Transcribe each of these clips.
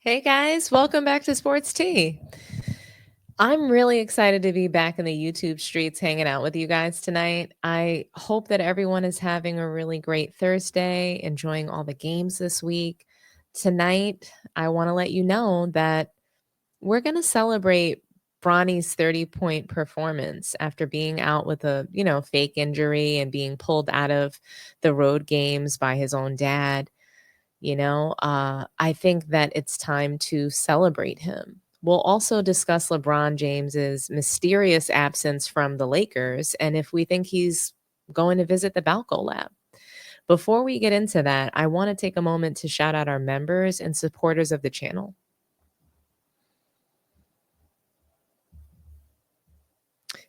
Hey guys, welcome back to Sports Tea. I'm really excited to be back in the YouTube streets hanging out with you guys tonight. I hope that everyone is having a really great Thursday, enjoying all the games this week. Tonight, I want to let you know that we're going to celebrate Bronny's 30-point performance after being out with a, fake injury and being pulled out of the road games by his own dad. I think that it's time to celebrate him. We'll also discuss LeBron James's mysterious absence from the Lakers and if we think he's going to visit the Balco Lab. Before we get into that, I want to take a moment to shout out our members and supporters of the channel.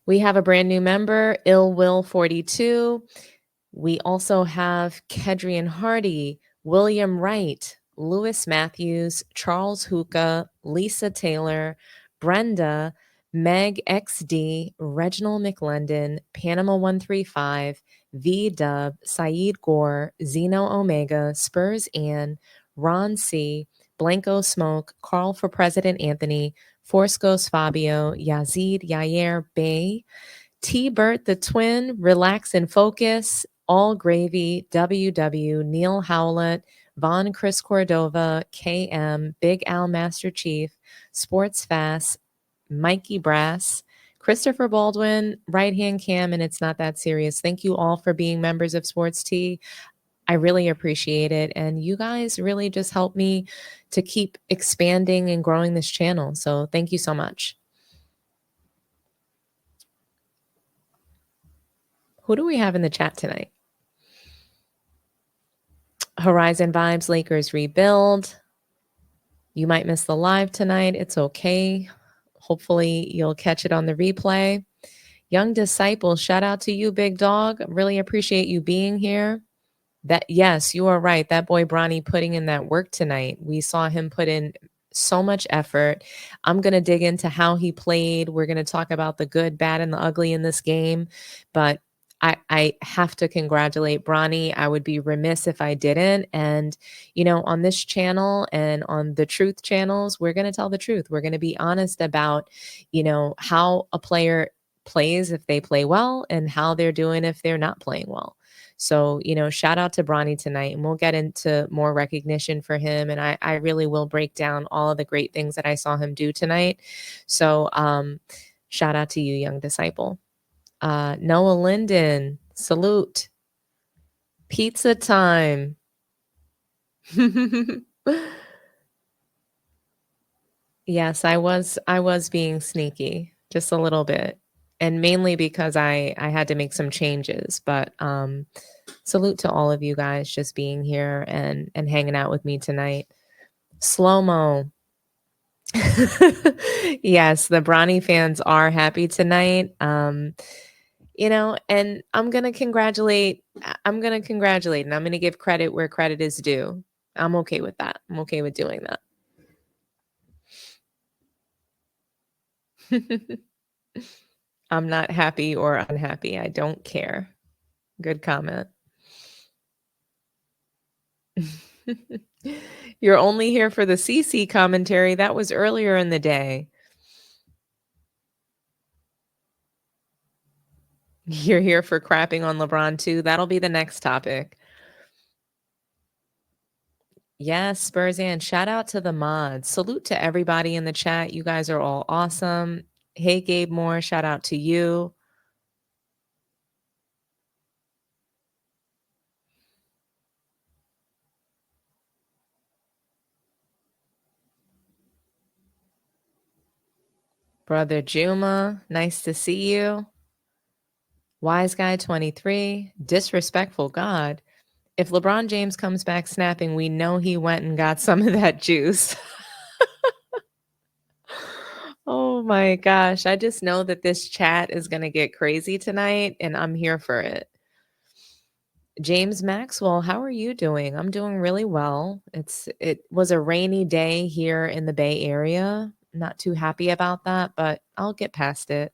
We have a brand new member, Ill Will 42. We also have Kedrian Hardy, William Wright, Lewis Matthews, Charles Hookah, Lisa Taylor, Brenda, Meg XD, Reginald McLendon, Panama 135, V Dub, Saeed Gore, Zeno Omega, Spurs Ann, Ron C, Blanco Smoke, Carl for President Anthony, Force Ghost Fabio, Yazid Yair Bay, T Bert the Twin, Relax and Focus, All Gravy, WW, Neil Howlett, Von Chris Cordova, KM, Big Al Master Chief, Sports Fast, Mikey Brass, Christopher Baldwin, Right Hand Cam, and It's Not That Serious. Thank you all for being members of Sports Tea. I really appreciate it. And you guys really just help me to keep expanding and growing this channel. So thank you so much. Who do we have in the chat tonight? Horizon Vibes, Lakers rebuild. You might miss the live tonight. It's okay. Hopefully you'll catch it on the replay. Young Disciple, shout out to you, big dog. Really appreciate you being here. Yes, you are right. That boy Bronny putting in that work tonight. We saw him put in so much effort. I'm going to dig into how he played. We're going to talk about the good, bad, and the ugly in this game. But I have to congratulate Bronny. I would be remiss if I didn't. And, on this channel and on the truth channels, we're going to tell the truth. We're going to be honest about, how a player plays if they play well and how they're doing if they're not playing well. So, shout out to Bronny tonight, and we'll get into more recognition for him. And I really will break down all of the great things that I saw him do tonight. So, shout out to you, young disciple. Noah Linden, salute. Pizza time. Yes, I was being sneaky just a little bit. And mainly because I had to make some changes, but salute to all of you guys just being here and hanging out with me tonight. Slow-mo. Yes, the Bronny fans are happy tonight. And I'm going to congratulate and I'm going to give credit where credit is due. I'm okay with that. I'm okay with doing that. I'm not happy or unhappy. I don't care. Good comment. You're only here for the CC commentary. That was earlier in the day. You're here for crapping on LeBron too. That'll be the next topic. Yes, Spurs and shout out to the mods. Salute to everybody in the chat. You guys are all awesome. Hey, Gabe Moore, shout out to you. Brother Juma, nice to see you. Wise Guy 23, disrespectful God. If LeBron James comes back snapping, we know he went and got some of that juice. Oh my gosh. I just know that this chat is going to get crazy tonight, and I'm here for it. James Maxwell, how are you doing? I'm doing really well. It was a rainy day here in the Bay Area. Not too happy about that, but I'll get past it.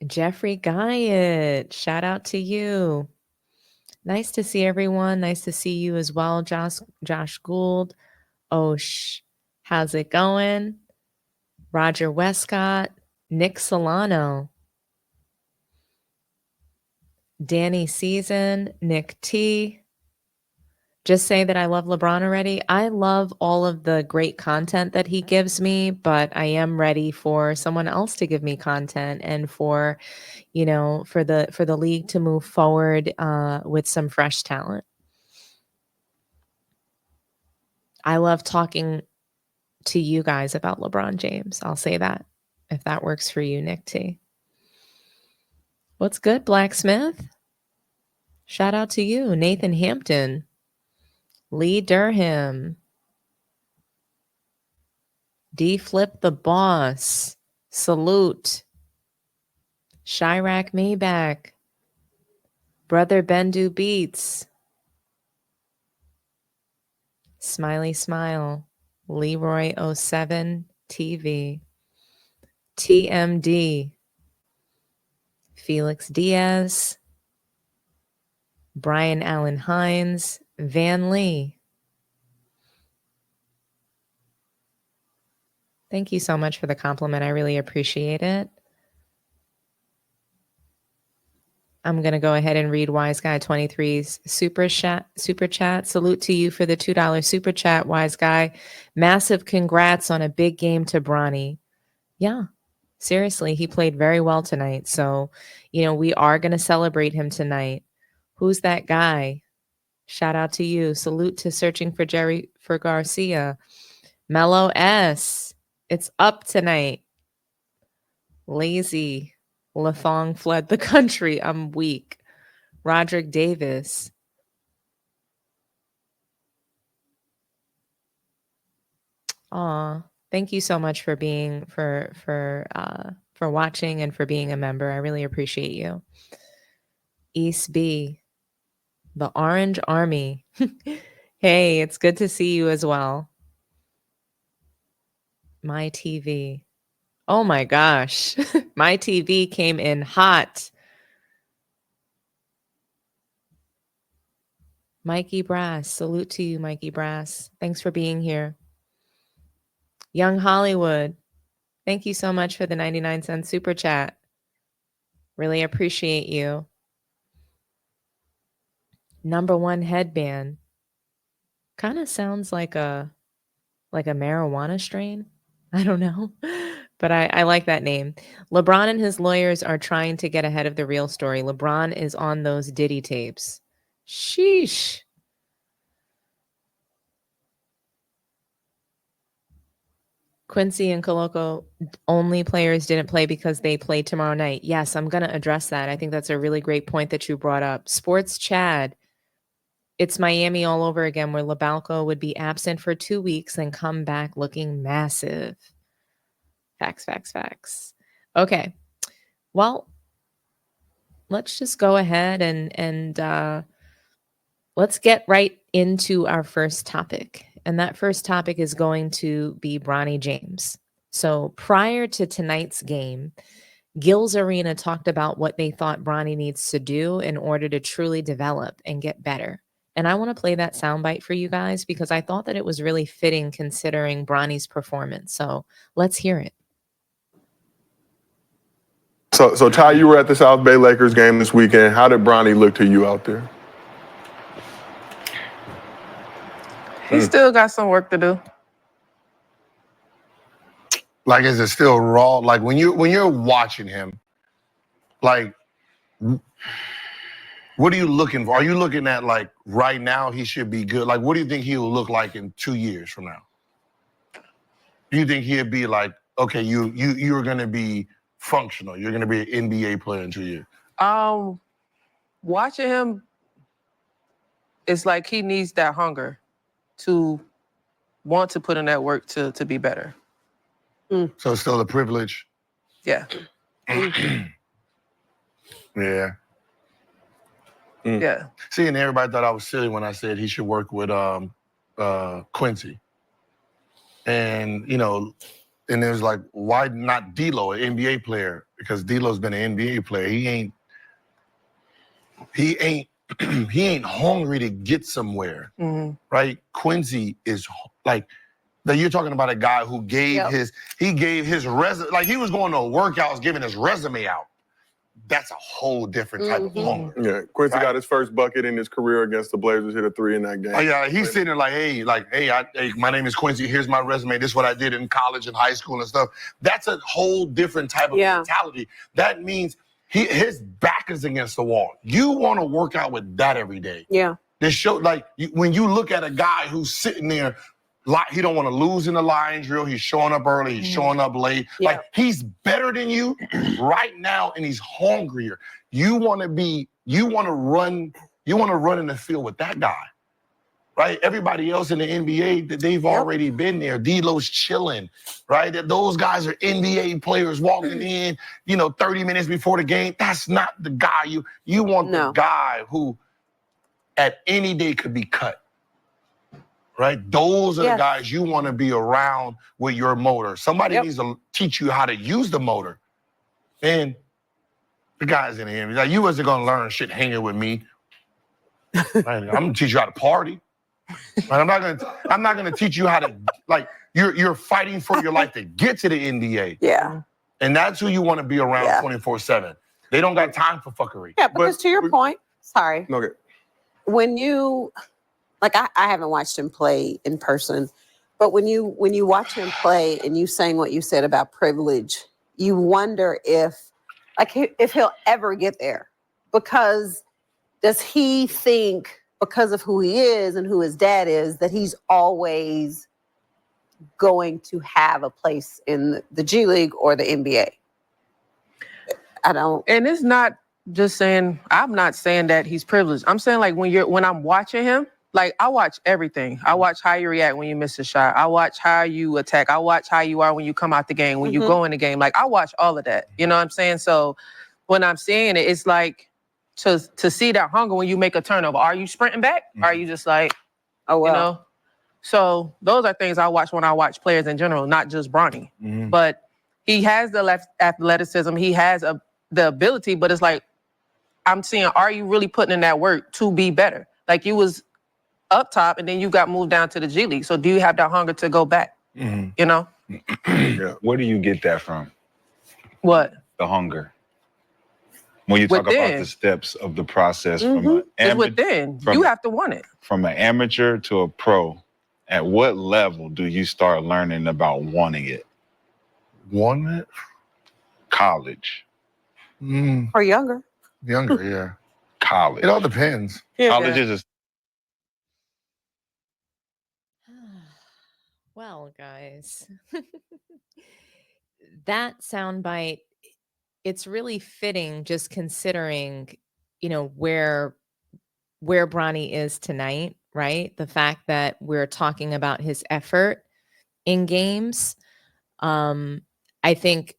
Jeffrey Guyett, shout out to you. Nice to see everyone. Nice to see you as well, Josh Gould. Osh, how's it going? Roger Westcott, Nick Solano, Danny Season, Nick T. Just say that I love LeBron already. I love all of the great content that he gives me, but I am ready for someone else to give me content and for, for the league to move forward with some fresh talent. I love talking to you guys about LeBron James. I'll say that, if that works for you, Nick T. What's good, Blacksmith? Shout out to you, Nathan Hampton, Lee Durham, D Flip the Boss, Salute, Chirac Maybach, Brother Bendu Beats, Smiley Smile, Leroy 07 TV, TMD, Felix Diaz, Brian Allen Hines, Van Lee. Thank you so much for the compliment. I really appreciate it. I'm going to go ahead and read Wise Guy 23's super chat. Salute to you for the $2 super chat, Wise Guy. Massive congrats on a big game to Bronny. Yeah, seriously, he played very well tonight. So, we are going to celebrate him tonight. Who's that guy? Shout out to you. Salute to Searching for Jerry for Garcia. Mellow S. It's up tonight. Lazy. Lathong fled the country. I'm weak. Roderick Davis. Aw, thank you so much for being for watching and for being a member. I really appreciate you. East B, the Orange Army. Hey, it's good to see you as well. My TV. Oh my gosh. My TV came in hot. Mikey Brass. Salute to you, Mikey Brass. Thanks for being here. Young Hollywood. Thank you so much for the 99-cent super chat. Really appreciate you. Number one headband. Kind of sounds like a marijuana strain. I don't know. But I like that name. LeBron and his lawyers are trying to get ahead of the real story. LeBron is on those Diddy tapes. Sheesh. Quincy and Coloco, only players didn't play because they played tomorrow night. Yes, I'm going to address that. I think that's a really great point that you brought up. Sports Chad, it's Miami all over again, where LeBalco would be absent for 2 weeks and come back looking massive. Facts. Okay. Well, let's just go ahead and let's get right into our first topic. And that first topic is going to be Bronny James. So prior to tonight's game, Gil's Arena talked about what they thought Bronny needs to do in order to truly develop and get better. And I want to play that soundbite for you guys because I thought that it was really fitting considering Bronny's performance. So let's hear it. So Ty, you were at the South Bay Lakers game this weekend. How did Bronny look to you out there? He still got some work to do. Like, is it still raw? Like, when you're watching him, like, what are you looking for? Are you looking at, like, right now he should be good? Like, what do you think he will look like in 2 years from now? Do you think he'll be like, okay, you're going to be functional. You're going to be an NBA player in 2 years? Watching him, it's like he needs that hunger to want to put in that work to be better. So it's still a privilege? Yeah. Yeah. Yeah. See, and everybody thought I was silly when I said he should work with Quincy. And, and it was like, why not D'Lo, an NBA player? Because D'Lo's been an NBA player. He ain't he ain't hungry to get somewhere, right? Quincy is like, that you're talking about a guy who gave his resume, like he was going to workouts, giving his resume out. That's a whole different type of hunger. Yeah, Quincy got his first bucket in his career against the Blazers, hit a 3 in that game. Oh yeah, he's sitting there like, hey, my name is Quincy. Here's my resume. This is what I did in college and high school and stuff. That's a whole different type of mentality. That means his back is against the wall. You want to work out with that every day. Yeah. This show, like, when you look at a guy who's sitting there, like, he don't want to lose in the line drill. He's showing up early. He's showing up late. Yeah. Like, he's better than you right now, and he's hungrier. You want to run in the field with that guy, right? Everybody else in the NBA, they've already been there. D'Lo's chilling, right? Those guys are NBA players walking in, 30 minutes before the game. That's not the guy you want. The guy who at any day could be cut. Right? Those are the guys you want to be around with your motor. Somebody needs to teach you how to use the motor. And the guys in the NBA, like, you wasn't gonna learn shit hanging with me. Right? I'm gonna teach you how to party. Right? I'm not gonna teach you how to, like, you're fighting for your life to get to the NBA. Yeah. And that's who you want to be around 24/7. They don't got time for fuckery. Yeah, because to your point, sorry. Okay. When you, like, I haven't watched him play in person, but when you watch him play and you saying what you said about privilege, you wonder if he'll ever get there. Because does he think, because of who he is and who his dad is, that he's always going to have a place in the G League or the NBA? I don't. And it's not just saying, I'm not saying that he's privileged. I'm saying, like, when I'm watching him, like, I watch everything. I watch how you react when you miss a shot. I watch how you attack. I watch how you are when you come out the game, when you go in the game. Like, I watch all of that. You know what I'm saying? So when I'm seeing it, it's like to see that hunger when you make a turnover. Are you sprinting back? Are you just like, oh, well. So those are things I watch when I watch players in general, not just Bronny. But he has the left athleticism. He has the ability, but it's like, I'm seeing, are you really putting in that work to be better? Like, you was up top and then you got moved down to the G League. So do you have that hunger to go back? Yeah. Where do you get that from? What? The hunger. When you talk about the steps of the process from an it's within. You have to want it. From an amateur to a pro, at what level do you start learning about wanting it? Wanting it? College. Or younger. Younger, yeah. College. It all depends. College is Well, guys, that soundbite, it's really fitting, just considering, where Bronny is tonight, right? The fact that we're talking about his effort in games. I think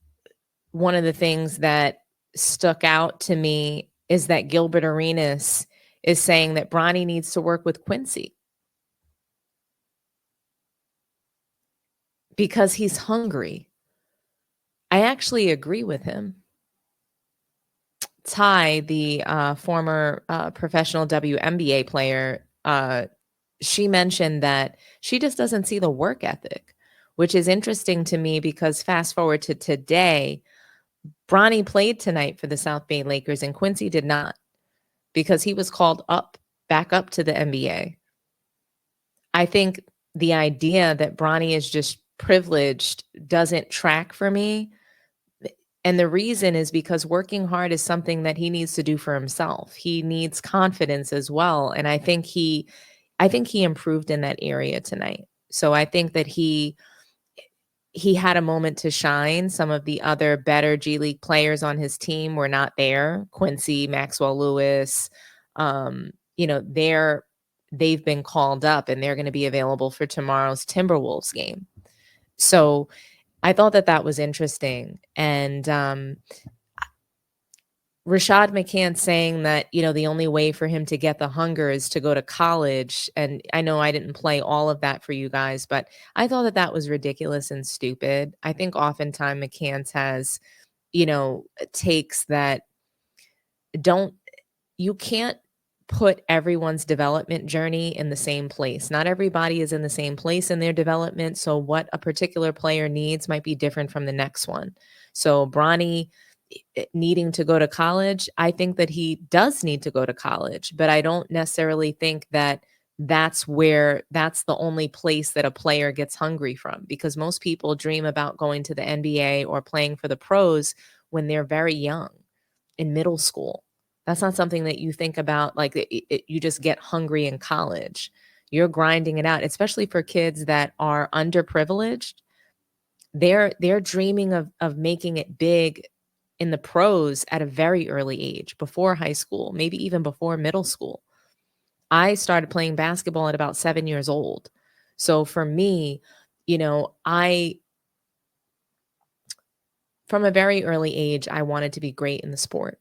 one of the things that stuck out to me is that Gilbert Arenas is saying that Bronny needs to work with Quincy because he's hungry. I actually agree with him. Ty, the former professional WNBA player, she mentioned that she just doesn't see the work ethic, which is interesting to me because fast forward to today, Bronny played tonight for the South Bay Lakers and Quincy did not because he was called back up to the NBA. I think the idea that Bronny is just privileged doesn't track for me. And the reason is because working hard is something that he needs to do for himself. He needs confidence as well. And I think he improved in that area tonight. So I think that he had a moment to shine. Some of the other better G League players on his team were not there. Quincy, Maxwell Lewis, they've been called up and they're going to be available for tomorrow's Timberwolves game. So I thought that was interesting. And Rashad McCann saying that, the only way for him to get the hunger is to go to college. And I know I didn't play all of that for you guys, but I thought that was ridiculous and stupid. I think oftentimes McCann's has, takes that you can't put everyone's development journey in the same place. Not everybody is in the same place in their development. So what a particular player needs might be different from the next one. So Bronny needing to go to college, I think that he does need to go to college, but I don't necessarily think that that's the only place that a player gets hungry from, because most people dream about going to the NBA or playing for the pros when they're very young in middle school. That's not something that you think about like you just get hungry in college. You're grinding it out, especially for kids that are underprivileged. They're dreaming of making it big in the pros at a very early age, before high school, maybe even before middle school. I started playing basketball at about 7 years old. So for me, from a very early age, I wanted to be great in the sport.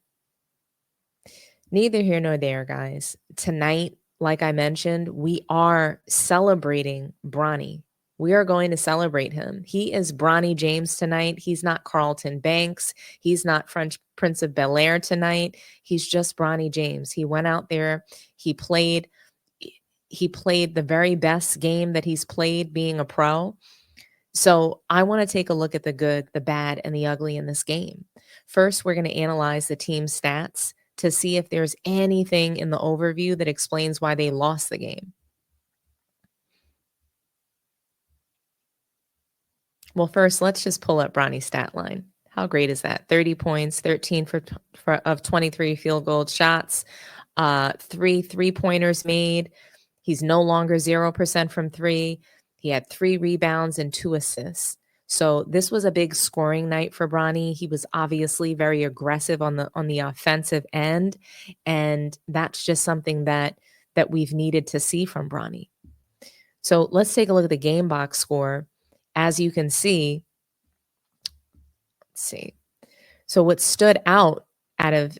Neither here nor there, guys. Tonight, like I mentioned, we are celebrating Bronny. We are going to celebrate him. He is Bronny James tonight. He's not Carlton Banks. He's not French Prince of Bel-Air tonight. He's just Bronny James. He went out there. He played the very best game that he's played being a pro. So I want to take a look at the good, the bad, and the ugly in this game. First, we're going to analyze the team's stats to see if there's anything in the overview that explains why they lost the game. Well, first, let's just pull up Bronny's stat line. How great is that? 30 points, 13 of 23 field goal shots, 3 3-pointers made. He's no longer 0% from 3. He had 3 rebounds and 2 assists. So this was a big scoring night for Bronny. He was obviously very aggressive on the offensive end, and that's just something that we've needed to see from Bronny. So let's take a look at the game box score. As you can see, let's see. So what stood out of,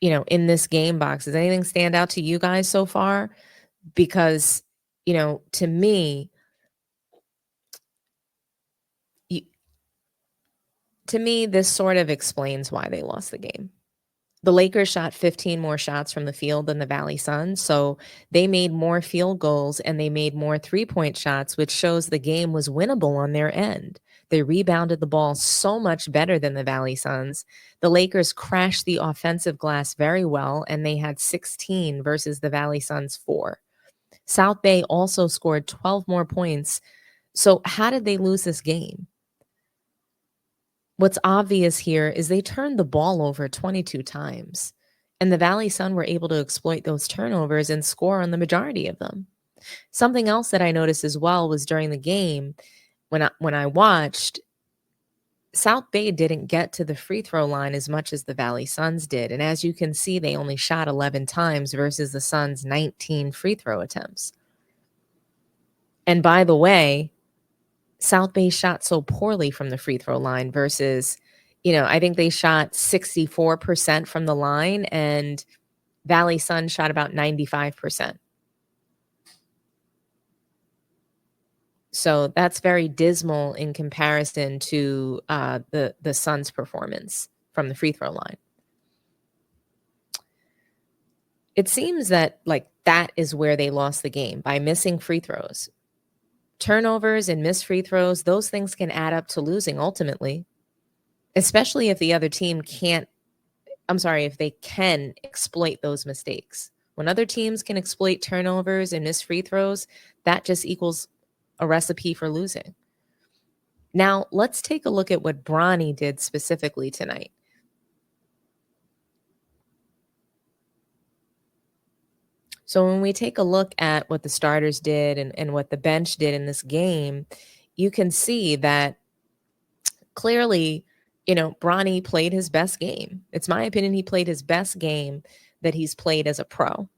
in this game box, does anything stand out to you guys so far? Because, to me, this sort of explains why they lost the game. The Lakers shot 15 more shots from the field than the Valley Suns, so they made more field goals and they made more three-point shots, which shows the game was winnable on their end. They rebounded the ball so much better than the Valley Suns. The Lakers crashed the offensive glass very well, and they had 16 versus the Valley Suns 4. South Bay also scored 12 more points. So how did they lose this game? What's obvious here is they turned the ball over 22 times, and the Valley Sun were able to exploit those turnovers and score on the majority of them. Something else that I noticed as well was during the game, when I watched, South Bay didn't get to the free throw line as much as the Valley Suns did. And as you can see, they only shot 11 times versus the Suns' 19 free throw attempts. And by the way, South Bay shot so poorly from the free throw line versus, I think they shot 64% from the line, and Valley Sun shot about 95%. So that's very dismal in comparison to the Suns' performance from the free throw line. It seems that that is where they lost the game, by missing free throws. Turnovers and missed free throws, those things can add up to losing ultimately, especially if the other team if they can exploit those mistakes. When other teams can exploit turnovers and missed free throws, that just equals a recipe for losing. Now, let's take a look at what Bronny did specifically tonight. So when we take a look at what the starters did and what the bench did in this game, you can see that clearly, Bronny played his best game. It's my opinion he played his best game that he's played as a pro.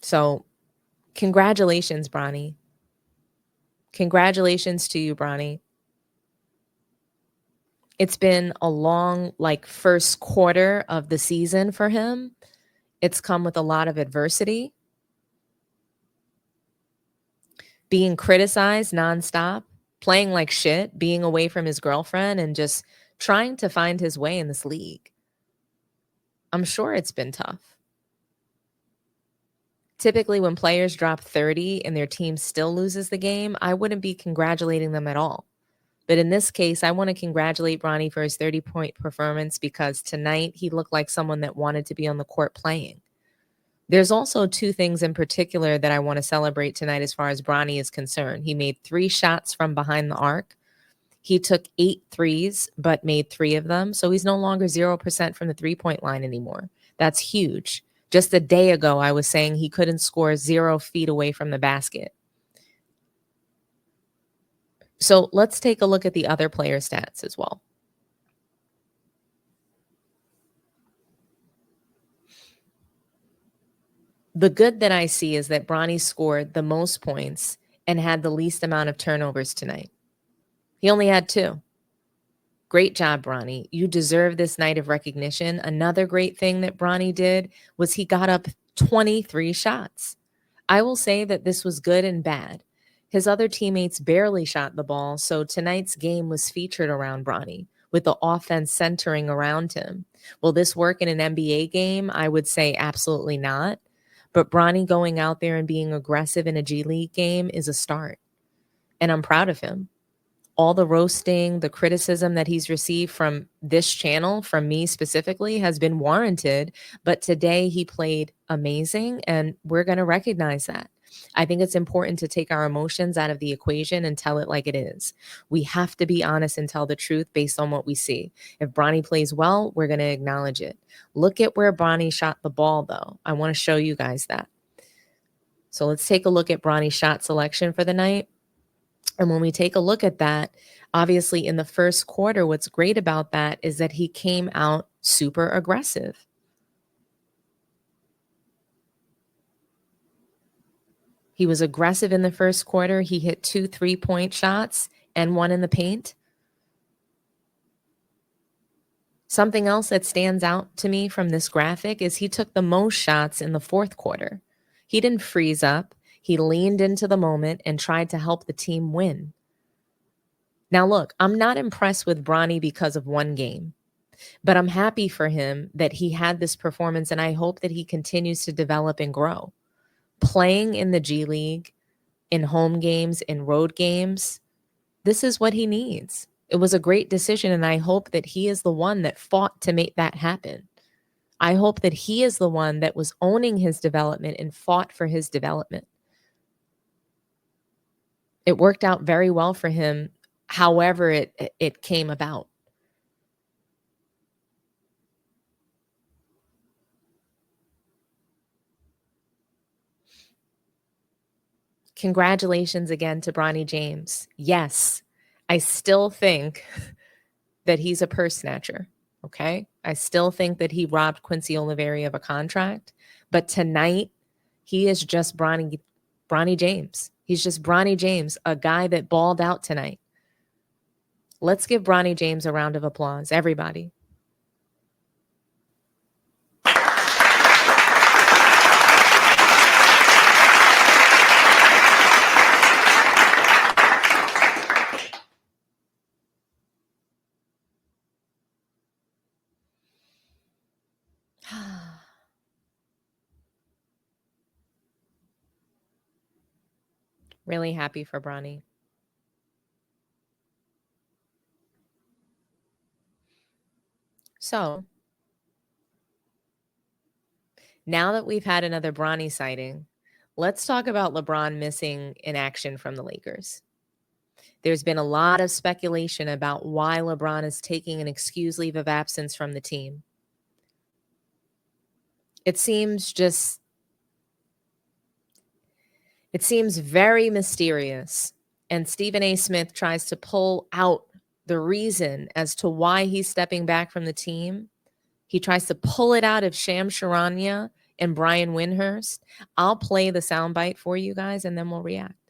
So congratulations, Bronny. Congratulations to you, Bronny. It's been a long, first quarter of the season for him. It's come with a lot of adversity. Being criticized nonstop, playing like shit, being away from his girlfriend, and just trying to find his way in this league. I'm sure it's been tough. Typically, when players drop 30 and their team still loses the game, I wouldn't be congratulating them at all. But in this case, I want to congratulate Bronny for his 30-point performance because tonight he looked like someone that wanted to be on the court playing. There's also two things in particular that I want to celebrate tonight as far as Bronny is concerned. He made 3 shots from behind the arc. He took 8 threes, but made 3 of them. So he's no longer 0% from the 3-point line anymore. That's huge. Just a day ago, I was saying he couldn't score 0 feet away from the basket. So let's take a look at the other player stats as well. The good that I see is that Bronny scored the most points and had the least amount of turnovers tonight. He only had 2. Great job, Bronny. You deserve this night of recognition. Another great thing that Bronny did was he got up 23 shots. I will say that this was good and bad. His other teammates barely shot the ball, so tonight's game was featured around Bronny, with the offense centering around him. Will this work in an NBA game? I would say absolutely not. But Bronny going out there and being aggressive in a G League game is a start. And I'm proud of him. All the roasting, the criticism that he's received from this channel, from me specifically, has been warranted. But today he played amazing, and we're going to recognize that. I think it's important to take our emotions out of the equation and tell it like it is. We have to be honest and tell the truth based on what we see. If Bronny plays well, we're going to acknowledge it. Look at where Bronny shot the ball, though. I want to show you guys that. So let's take a look at Bronny's shot selection for the night. And when we take a look at that, obviously in the first quarter, what's great about that is that he came out super aggressive. He was aggressive in the first quarter. He hit 2 3-point shots and 1 in the paint. Something else that stands out to me from this graphic is he took the most shots in the fourth quarter. He didn't freeze up. He leaned into the moment and tried to help the team win. Now, look, I'm not impressed with Bronny because of one game, but I'm happy for him that he had this performance, and I hope that he continues to develop and grow. Playing in the G League, in home games, in road games, this is what he needs. It was a great decision, and I hope that he is the one that fought to make that happen. I hope that he is the one that was owning his development and fought for his development. It worked out very well for him, however it came about. Congratulations again to Bronny James. Yes, I still think that he's a purse snatcher, okay? I still think that he robbed Quincy Oliveri of a contract, but tonight he is just Bronny James. He's just Bronny James, a guy that balled out tonight. Let's give Bronny James a round of applause, everybody. Really happy for Bronny. So, now that we've had another Bronny sighting, let's talk about LeBron missing in action from the Lakers. There's been a lot of speculation about why LeBron is taking an excused leave of absence from the team. It seems very mysterious, and Stephen A. Smith tries to pull out the reason as to why he's stepping back from the team. He tries to pull it out of Shams Charania and Brian Windhurst. I'll play the soundbite for you guys, and then we'll react.